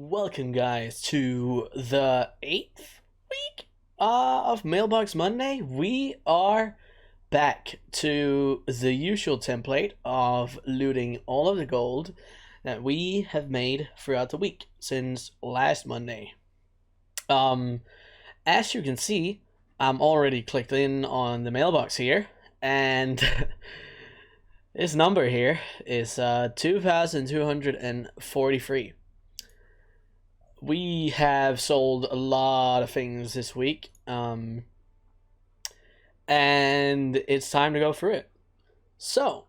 Welcome, guys, to the 8th week of Mailbox Monday. We are back to the usual template of looting all of the gold that we have made throughout the week since last Monday. As you can see, I'm already clicked in on the mailbox here, and this number here is 2,243. We have sold a lot of things this week, and it's time to go through it. So,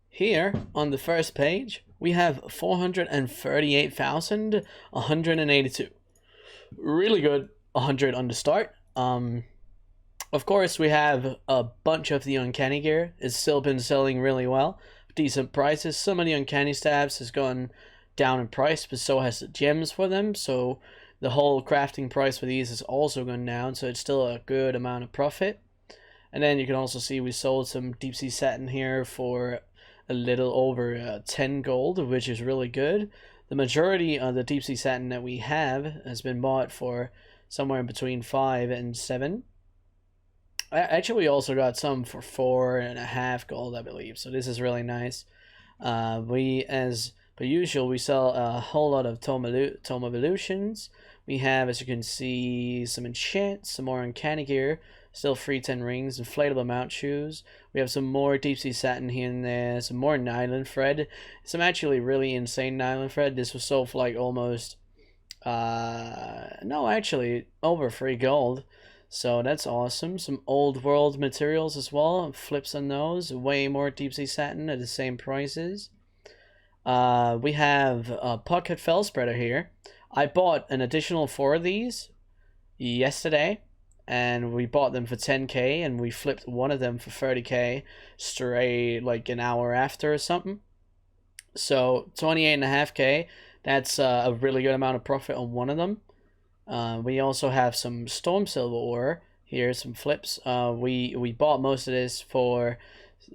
here on the first page, we have 438,182. Really good 100 on the start. Of course, we have a bunch of the uncanny gear. It's still been selling really well. Decent prices. Some of the uncanny stabs has gone down in price, but so has the gems for them. So the whole crafting price for these has also gone down. So it's still a good amount of profit. And then you can also see we sold some deep sea satin here for a little over 10 gold, which is really good. The majority of the deep sea satin that we have has been bought for somewhere between 5 and 7. Actually, we also got some for 4.5 gold, I believe. So this is really nice. As per usual, we sell a whole lot of Tome of Illusions. We have, as you can see, some enchants, some more uncanny gear, still free 10 rings, inflatable mount shoes. We have some more deep sea satin here and there, some more nylon thread, some actually really insane nylon thread. This was sold for like almost, no, actually over 3 gold. So that's awesome. Some old world materials as well. Flips on those. Way more deep sea satin at the same prices. We have a pocket fell spreader here. I bought an additional 4 of these yesterday, and we bought them for 10k, and we flipped one of them for 30k straight like an hour after or something. So 28.5k. That's a really good amount of profit on one of them. We also have some storm silver ore here, some flips. We bought most of this for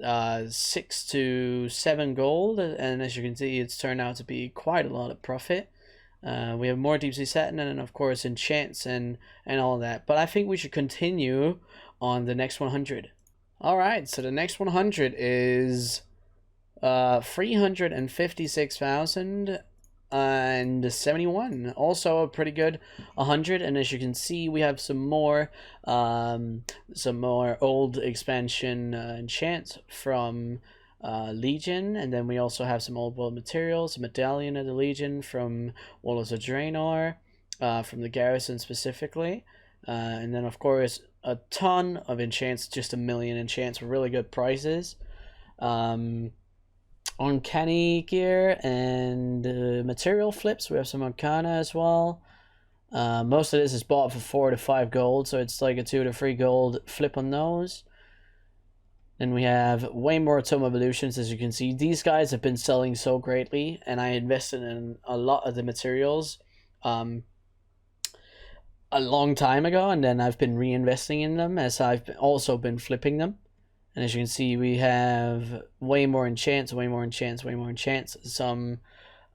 6 to 7 gold, and as you can see, it's turned out to be quite a lot of profit. We have more deep sea satin, and then of course enchants and all that. But I think we should continue on the next 100. All right, so the next 100 is 356,071. Also a pretty good 100, and as you can see, we have some more old expansion enchants from Legion, and then we also have some old world materials, a medallion of the Legion from Walls of Draenor, from the garrison specifically, and then of course a ton of enchants, just a million enchants for really good prices. Uncanny gear and material flips. We have some arcana as well. Most of this is bought for 4 to 5 gold, so it's like a 2 to 3 gold flip on those. Then we have way more Tome of Illusions. As you can see, these guys have been selling so greatly, and I invested in a lot of the materials a long time ago, and then I've been reinvesting in them as I've also been flipping them. And as you can see, we have way more enchants, way more enchants, way more enchants. Some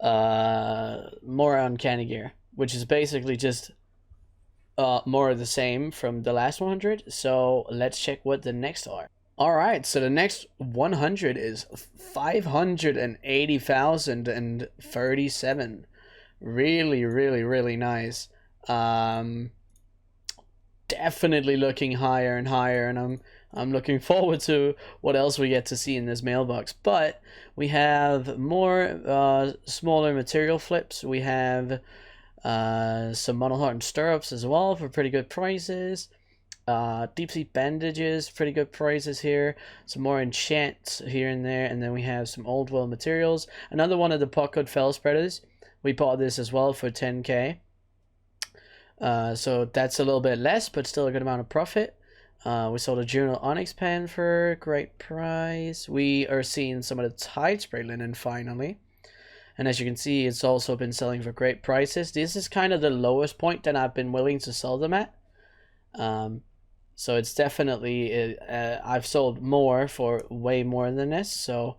more uncanny gear, which is basically just more of the same from the last 100. So let's check what the next are. All right, so the next 100 is 580,037. Really, really, really nice. Definitely looking higher and higher, and I'm looking forward to what else we get to see in this mailbox. But we have more smaller material flips. We have some monoheart stirrups as well for pretty good prices. Deep sea bandages, pretty good prices here. Some more enchants here and there, and then we have some old world materials. Another one of the pocket fell spreaders. We bought this as well for 10k. So that's a little bit less, but still a good amount of profit. We sold a Journal Onyx pen for a great price. We are seeing some of the Tide Spray linen finally. And as you can see, it's also been selling for great prices. This is kind of the lowest point that I've been willing to sell them at. So it's definitely, I've sold more for way more than this. So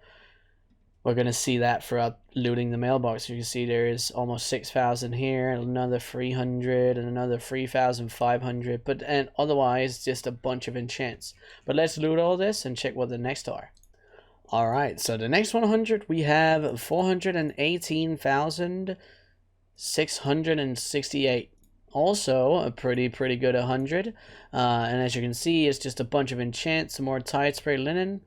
we're going to see that throughout looting the mailbox. You can see there is almost 6,000 here, another 300, and another 3,500. But and otherwise, just a bunch of enchants. But let's loot all this and check what the next are. Alright, so the next 100, we have 418,668. Also, a pretty good 100. And as you can see, it's just a bunch of enchants, some more tide spray linen,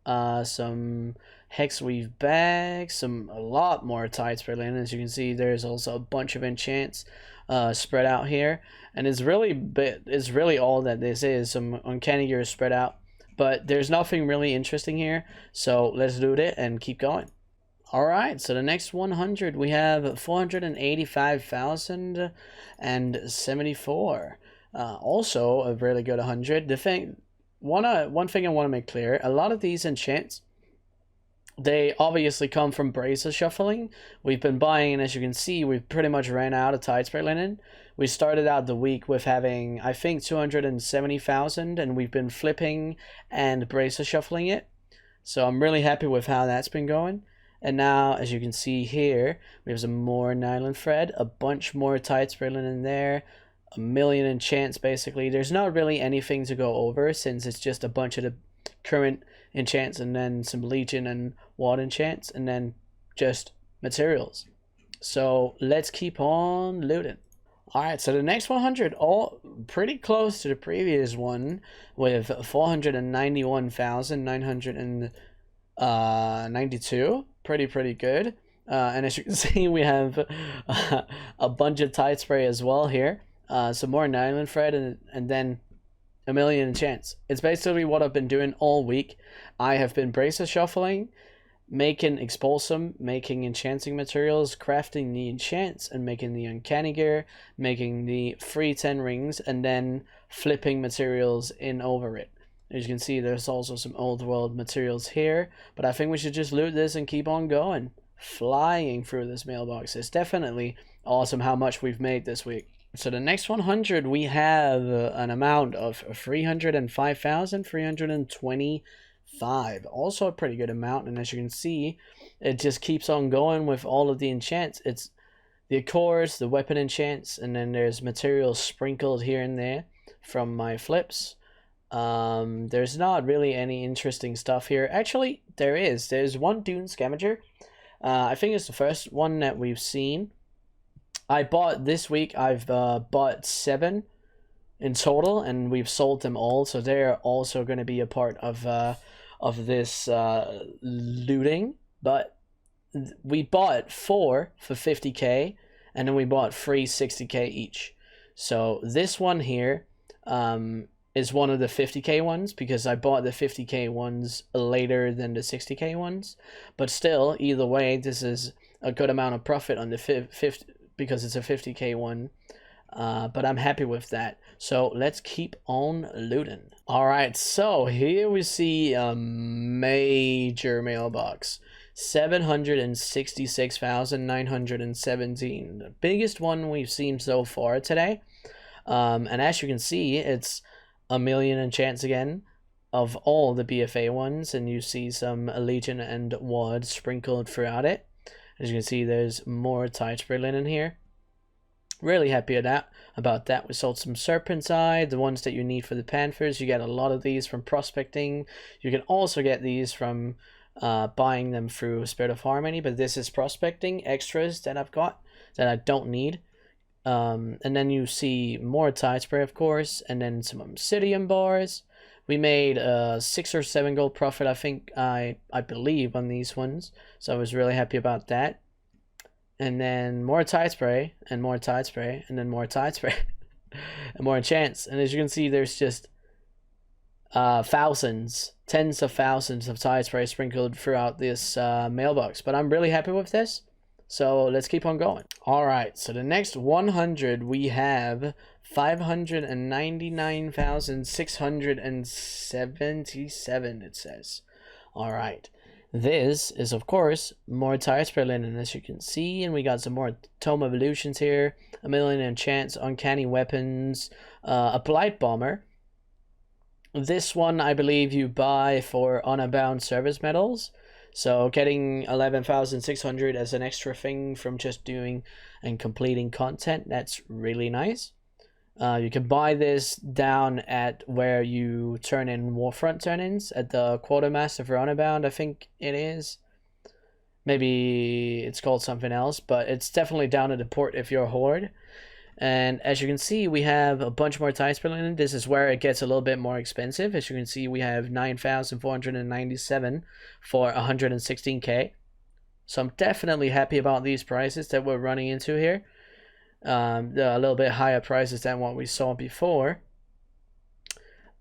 some hex weave bags, a lot more tide spray linen. As you can see, there's also a bunch of enchants spread out here, and it's really all that this is. Some uncanny gear spread out, but there's nothing really interesting here, so let's loot it and keep going. Alright, so the next 100, we have 485,074. Also a really good 100. One thing I want to make clear, a lot of these enchants, they obviously come from bracer shuffling. We've been buying, and as you can see, we've pretty much ran out of tide spray linen. We started out the week with having, I think, 270,000, and we've been flipping and bracer shuffling it. So I'm really happy with how that's been going. And now, as you can see here, we have some more nylon thread, a bunch more tide spray linen there, a million enchants basically. There's not really anything to go over since it's just a bunch of the current enchants, and then some legion and ward enchants, and then just materials. So let's keep on looting. Alright, so the next 100, all pretty close to the previous one, with 491,992. Pretty good. And as you can see, we have a bunch of tide spray as well here. Some more nylon thread, and then a million enchants. It's basically what I've been doing all week. I have been bracer shuffling, making expulsum, making enchanting materials, crafting the enchants, and making the uncanny gear, making the free 10 rings, and then flipping materials in over it. As you can see, there's also some old world materials here, but I think we should just loot this and keep on going. Flying through this mailbox. It's definitely awesome how much we've made this week. So the next 100, we have an amount of 305,325. Also a pretty good amount, and as you can see, it just keeps on going with all of the enchants. It's the cores, the weapon enchants, and then there's materials sprinkled here and there from my flips. There's not really any interesting stuff here. Actually, there's one Dune Scavenger. I think it's the first one that we've seen. I bought this week, I've bought 7 in total, and we've sold them all, so they're also going to be a part of this looting. But we bought 4 for 50k, and then we bought 3 60k each. So this one here is one of the 50k ones, because I bought the 50k ones later than the 60k ones. But still, either way, this is a good amount of profit on the 50, because it's a 50k one. But I'm happy with that. So let's keep on looting. Alright, so here we see a major mailbox. 766,917. The biggest one we've seen so far today. And as you can see, it's a million enchants again of all the BFA ones, and you see some Legion and Ward sprinkled throughout it. As you can see, there's more tide spray linen here. Really happy about that. We sold some Serpent's Eye, the ones that you need for the Panthers. You get a lot of these from prospecting. You can also get these from buying them through Spirit of Harmony, but this is prospecting extras that I've got that I don't need. And then you see more tide spray, of course, and then some obsidian bars. We made 6 or 7 gold profit, I think, I believe, on these ones. So I was really happy about that. And then more tide spray, and more tide spray, and then more tide spray, and more enchants. And as you can see, there's just thousands, tens of thousands of tide spray sprinkled throughout this mailbox. But I'm really happy with this. So let's keep on going. Alright, so the next 100, we have 599,677, it says. Alright, this is, of course, more tide spray linen, as you can see, and we got some more Tome Evolutions here, a million enchants, uncanny weapons, a Blight Bomber. This one, I believe you buy for unabound service medals. So getting 11,600 as an extra thing from just doing and completing content, that's really nice. You can buy this down at where you turn in Warfront turn-ins at the Quartermaster for Honorbound, I think it is. Maybe it's called something else, but it's definitely down at the port if you're a Horde. And as you can see, we have a bunch more tides per linen. This is where it gets a little bit more expensive. As you can see, we have 9,497 for 116k. So I'm definitely happy about these prices that we're running into here. They're a little bit higher prices than what we saw before.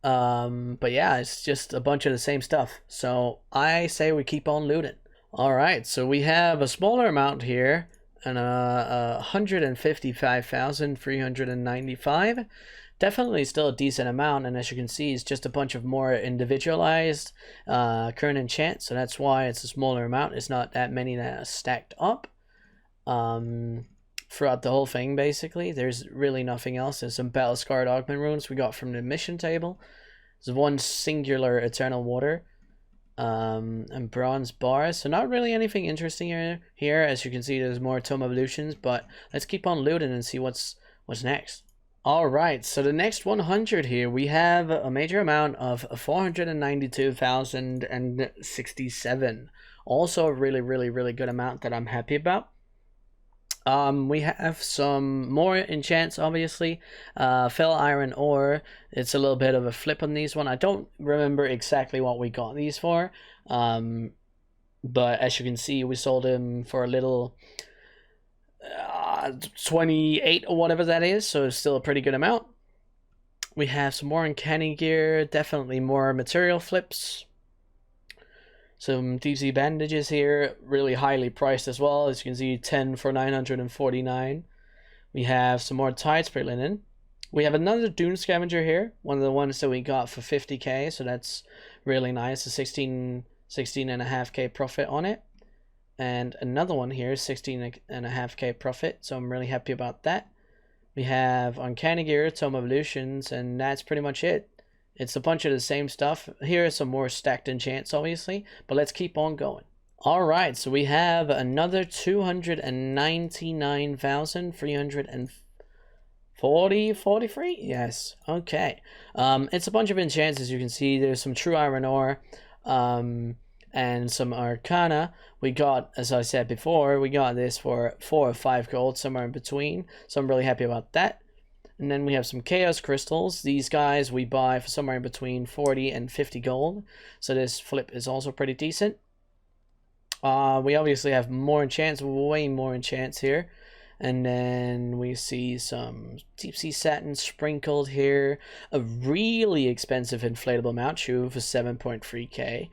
But yeah, it's just a bunch of the same stuff. So I say we keep on looting. All right, so we have a smaller amount here, and 155,395. Definitely still a decent amount, and as you can see, it's just a bunch of more individualized current enchants, so that's why it's a smaller amount. It's not that many that are stacked up throughout the whole thing, basically. There's really nothing else. There's some battle scarred augment runes we got from the mission table. There's one singular eternal water. And bronze bars, so not really anything interesting here. As you can see, there's more tome evolutions, but let's keep on looting and see what's next. All right, so the next 100 here, we have a major amount of 492,067. Also a really good amount that I'm happy about. We have some more enchants, obviously. Fell iron ore. It's a little bit of a flip on these one. I don't remember exactly what we got these for. But as you can see, we sold them for a little 28 or whatever that is. So it's still a pretty good amount. We have some more uncanny gear. Definitely more material flips. Some deep sea bandages here, really highly priced as well. As you can see, 10 for 949. We have some more tides per linen. We have another Dune Scavenger here, one of the ones that we got for 50k, so that's really nice. A 16.5k profit on it. And another one here, 16.5k profit, so I'm really happy about that. We have Uncanny Gear, Tome Evolutions, and that's pretty much it. It's a bunch of the same stuff. Here are some more stacked enchants, obviously, but let's keep on going. All right, so we have another 299,343. Yes, okay. It's a bunch of enchants, as you can see. There's some True Iron Ore, and some Arcana. We got, as I said before, we got this for 4 or 5 gold, somewhere in between. So I'm really happy about that. And then we have some Chaos Crystals. These guys we buy for somewhere in between 40 and 50 gold. So this flip is also pretty decent. We obviously have more enchants, way more enchants here. And then we see some Deep Sea Satin sprinkled here. A really expensive inflatable mount shoe for 7.3k.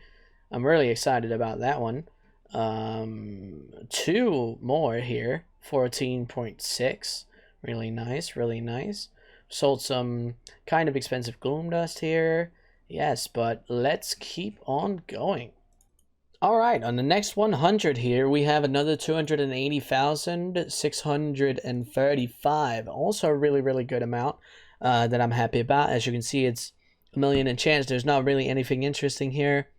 I'm really excited about that one. 2 more here, 14.6. Really nice, really nice. Sold some kind of expensive gloom dust here. Yes, but let's keep on going. All right, on the next 100 here, we have another 280,635. Also a really good amount that I'm happy about. As you can see, it's a million enchants. There's not really anything interesting here.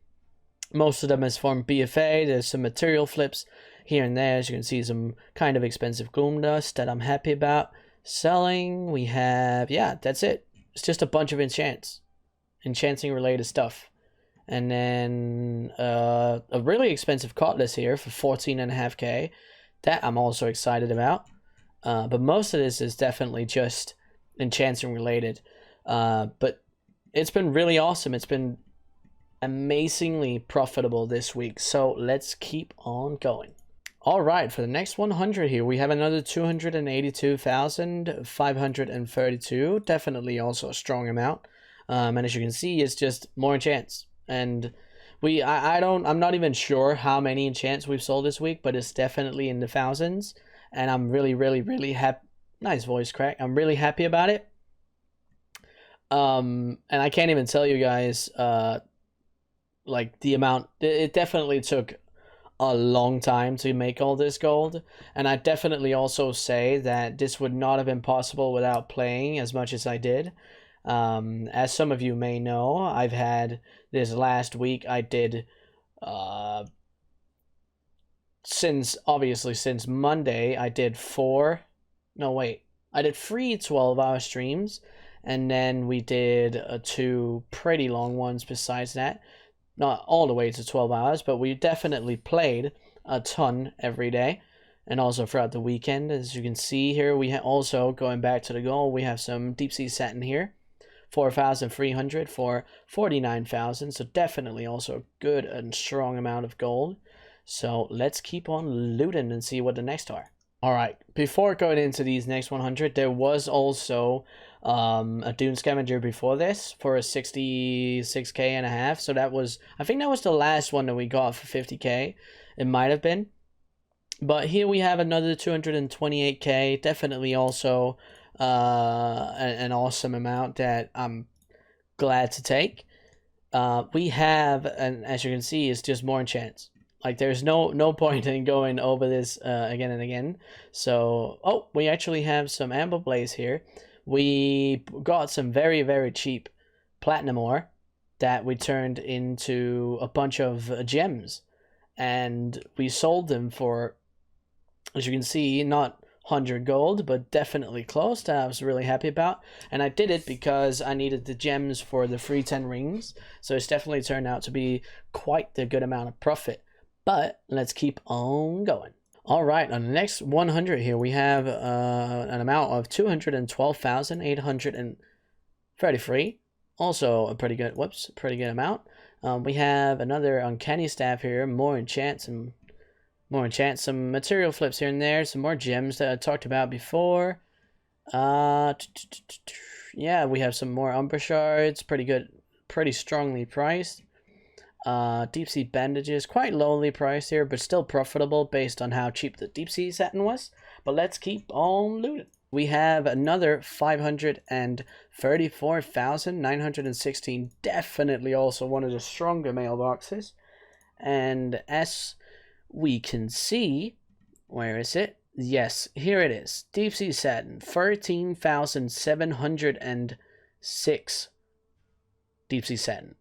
Most of them is from BFA. There's some material flips here and there. As you can see, some kind of expensive gloom dust that I'm happy about selling. We have, yeah, that's it. It's just a bunch of enchants, enchanting related stuff. And then a really expensive cutlass here for 14.5k. That I'm also excited about. But most of this is definitely just enchanting related. But it's been really awesome. It's been amazingly profitable this week, so let's keep on going. All right, for the next 100 here, we have another 282,532. Definitely also a strong amount. And as you can see, it's just more enchants. And I'm not even sure how many enchants we've sold this week, but it's definitely in the thousands. And I'm really happy. Nice voice crack. I'm really happy about it. And I can't even tell you guys like the amount. It definitely took a long time to make all this gold, and I definitely also say that this would not have been possible without playing as much as I did. As some of you may know, I've had this last week, I did obviously since Monday I did four, no wait, I did 3 12-hour streams, and then we did two pretty long ones besides that. Not all the way to 12 hours, but we definitely played a ton every day and also throughout the weekend. As you can see here, we also, going back to the goal, we have some deep sea satin here. 4,300 for 49,000, so definitely also a good and strong amount of gold. So let's keep on looting and see what the next are. All right, before going into these next 100, there was also a Dune Scavenger before this for a 66k and a half. So that was, I think that was the last one that we got for 50k. It might have been. But here we have another 228k, definitely also an awesome amount that I'm glad to take. We have, and as you can see, it's just more enchants. Like, there's no point in going over this again and again. So, oh, we actually have some Amber Blaze here. We got some very, very cheap platinum ore that we turned into a bunch of gems. And we sold them for, as you can see, not 100 gold, but definitely close. That I was really happy about. And I did it because I needed the gems for the free 10 rings. So it's definitely turned out to be quite the good amount of profit. But let's keep on going. All right, on the next 100 here, we have an amount of 212,833. Also a pretty good, pretty good amount. We have another uncanny staff here, more enchants, some material flips here and there, some more gems that I talked about before. Yeah, we have some more Umbra shards, pretty good, pretty strongly priced. Deep sea bandages, quite lowly priced here, but still profitable based on how cheap the deep sea satin was. But let's keep on looting. We have another 534,916, definitely also one of the stronger mailboxes. And as we can see, where is it? Yes, here it is. Deep sea satin, 13,706 deep sea satin.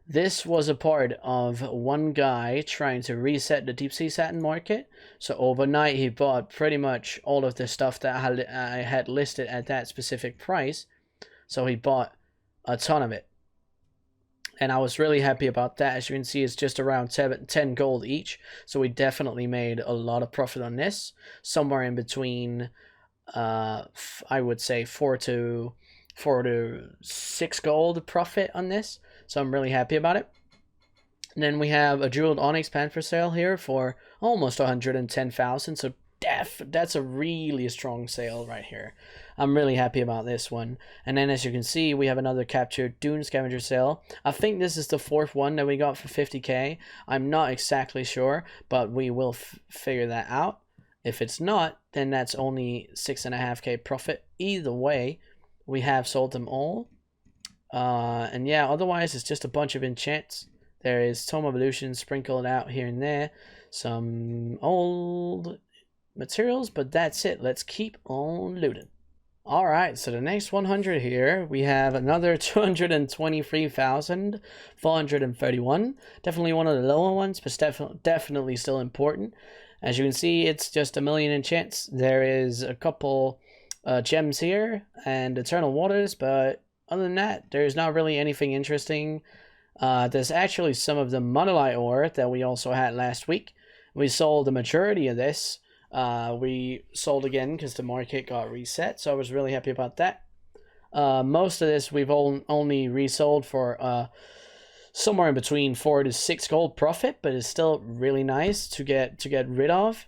This was a part of one guy trying to reset the deep sea satin market. So overnight he bought pretty much all of the stuff that I had listed at that specific price. So he bought a ton of it. And I was really happy about that. As you can see, it's just around 10 gold each. So we definitely made a lot of profit on this. Somewhere in between, I would say 4 to 6 gold profit on this. So I'm really happy about it. And then we have a jeweled onyx pan for sale here for almost 110,000. So that's a really strong sale right here. I'm really happy about this one. And then as you can see, we have another captured Dune Scavenger sale. I think this is the 4th one that we got for 50k. I'm not exactly sure, but we will figure that out. If it's not, then that's only 6.5k profit. Either way, we have sold them all. And yeah, otherwise it's just a bunch of enchants. There is Tome of Illusion sprinkled out here and there. Some old materials, but that's it. Let's keep on looting. Alright, so the next 100 here, we have another 223,431. Definitely one of the lower ones, but definitely still important. As you can see, it's just a million enchants. There is a couple gems here and Eternal Waters, but other than that, there's not really anything interesting. There's actually some of the Monolite ore that we also had last week. We sold the majority of this. We sold again because the market got reset, so I was really happy about that. Most of this we've only resold for somewhere in between 4 to 6 gold profit, but it's still really nice to get rid of.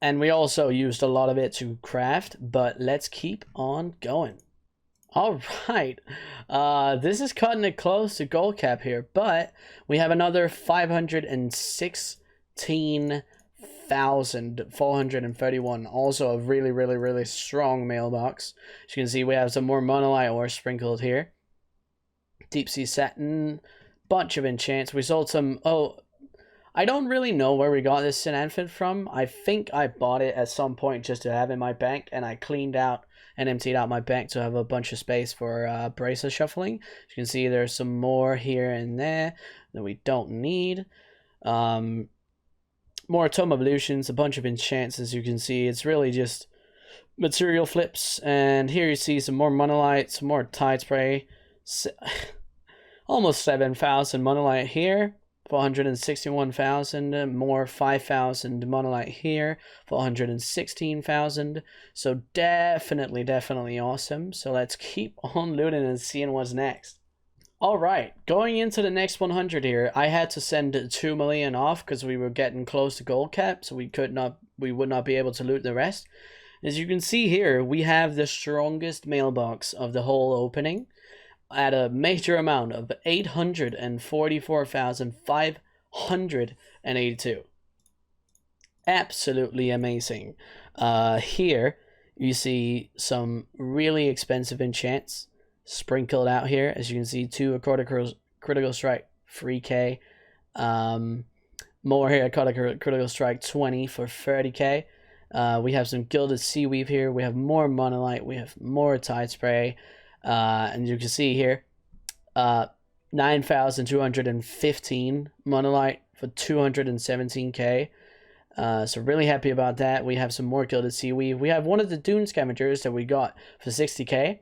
And we also used a lot of it to craft, but let's keep on going. All right, this is cutting it close to gold cap here, but we have another 516,431. Also a really strong mailbox. As you can see, we have some more monolite ore sprinkled here. Deep sea satin, bunch of enchants. We sold some. I don't really know where we got this Synanthid from. I think I bought it at some point just to have in my bank, and I cleaned out and emptied out my bank to have a bunch of space for bracelet shuffling. As you can see, there's some more here and there that we don't need. More tome evolutions, a bunch of enchants. As you can see, it's really just material flips. And here you see some more monolite, some more tide spray. Almost 7,000 monolite here for 161,000. More 5,000 monolite here for 116,000. So definitely awesome. So let's keep on looting and seeing what's next. Alright, going into the next 100 here, I had to send 2 million off because we were getting close to gold cap, so we would not be able to loot the rest. As you can see here, we have the strongest mailbox of the whole opening at a major amount of 844,582. Absolutely amazing. Here you see some really expensive enchants sprinkled out here. As you can see, 2 critical strike 3k. More here, critical strike 20 for 30k. We have some gilded seaweave here. We have more monolite. We have more tide spray. And you can see here, 9,215 monolite for 217k. So really happy about that. We have some more gilded seaweave. We have one of the dune scavengers that we got for 60k.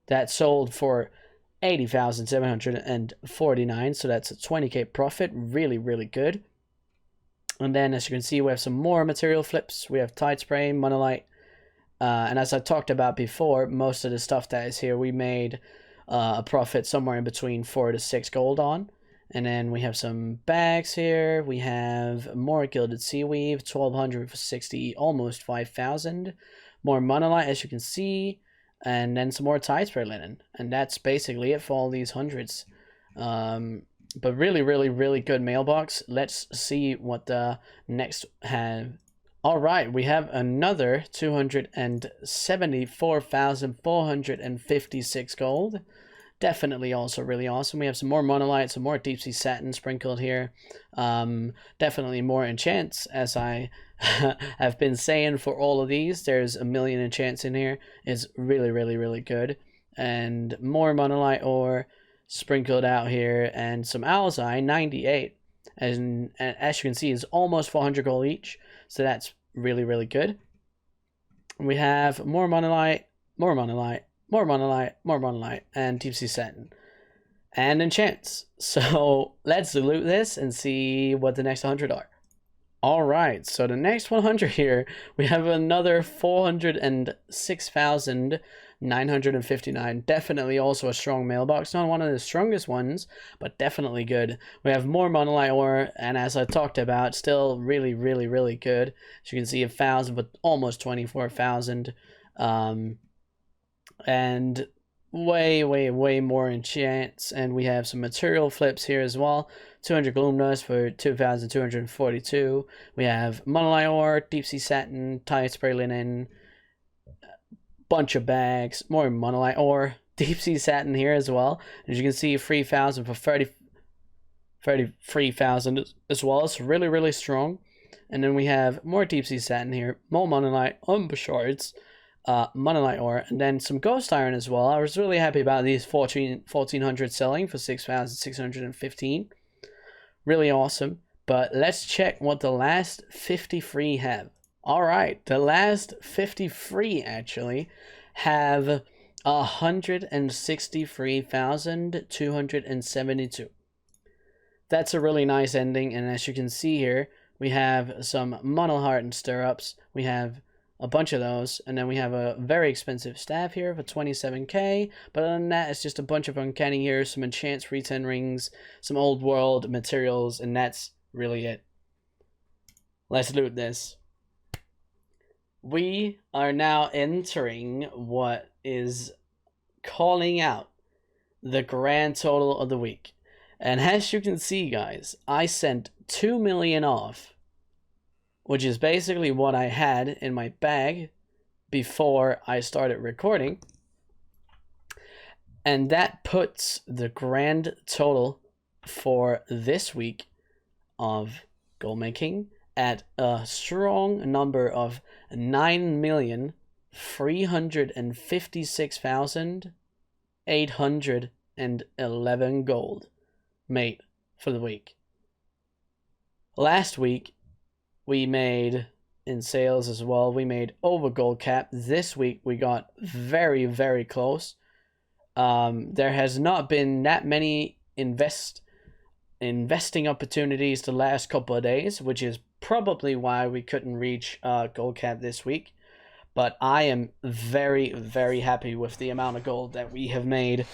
That sold for 80,749. So that's a 20k profit. Really good. And then as you can see, we have some more material flips. We have tide spray, monolite. And as I talked about before, most of the stuff that is here, we made a profit somewhere in between 4 to 6 gold on. And then we have some bags here. We have more gilded seaweave, 1,200 for 60, almost 5,000. More monolite, as you can see. And then some more tide spray linen. And that's basically it for all these hundreds. But really good mailbox. Let's see what the next have. Alright, we have another 274,456 gold. Definitely also really awesome. We have some more monolite, some more deep sea satin sprinkled here. Definitely more enchants, as I have been saying for all of these. There's a million enchants in here. It's really good. And more monolite ore sprinkled out here, and some owl's eye, 98. And as you can see, it's almost 400 gold each. So that's really good. We have more monolite, more monolite, more monolite, more monolite, and deep sea satin. And enchants. So let's loot this and see what the next 100 are. Alright, so the next 100 here, we have another 406,959. Definitely also a strong mailbox. Not one of the strongest ones, but definitely good. We have more monolite ore, and as I talked about, still really good. As you can see, 1,000, but almost 24,000. And way more enchants. And we have some material flips here as well. 200 gloom dust for 2,242. We have monolite ore, deep sea satin, tide spray linen, bunch of bags, more monolite ore, deep sea satin here as well. As you can see, 3,000 for 33,000 as well. It's really strong. And then we have more deep sea satin here, more monolite, shards, monolite ore, and then some ghost iron as well. I was really happy about these 1,400 selling for 6,615. Really awesome. But let's check what the last 53 have. Alright, the last 53 actually have 163,272. That's a really nice ending, and as you can see here, we have some monoheart and stirrups. We have a bunch of those, and then we have a very expensive staff here for 27k. But other than that, it's just a bunch of uncanny here, some enchants, re-10 rings, some old world materials, and that's really it. Let's loot this. We are now entering what is calling out the grand total of the week. And as you can see, guys, I sent 2 million off, which is basically what I had in my bag before I started recording. And that puts the grand total for this week of gold making at a strong number of 9,356,811 gold made for the week. Last week we made in sales as well. We made over gold cap. This week we got very, very close. There has not been that many investing opportunities the last couple of days, which is probably why we couldn't reach gold cap this week. But I am very, very happy with the amount of gold that we have made.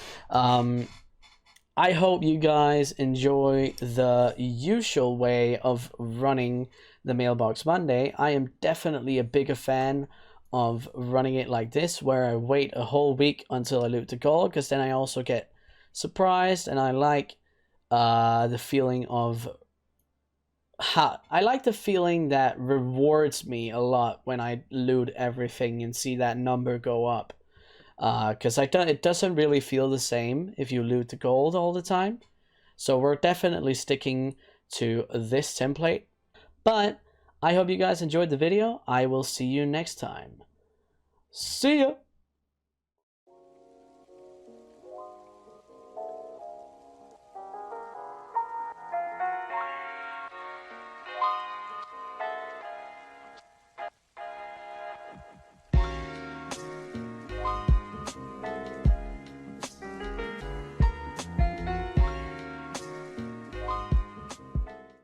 I hope you guys enjoy the usual way of running the Mailbox Monday. I am definitely a bigger fan of running it like this, where I wait a whole week until I loot the gold, because then I also get surprised, and I like the feeling of I like the feeling that rewards me a lot when I loot everything and see that number go up. Because it doesn't really feel the same if you loot the gold all the time. So we're definitely sticking to this template. But I hope you guys enjoyed the video. I will see you next time. See ya!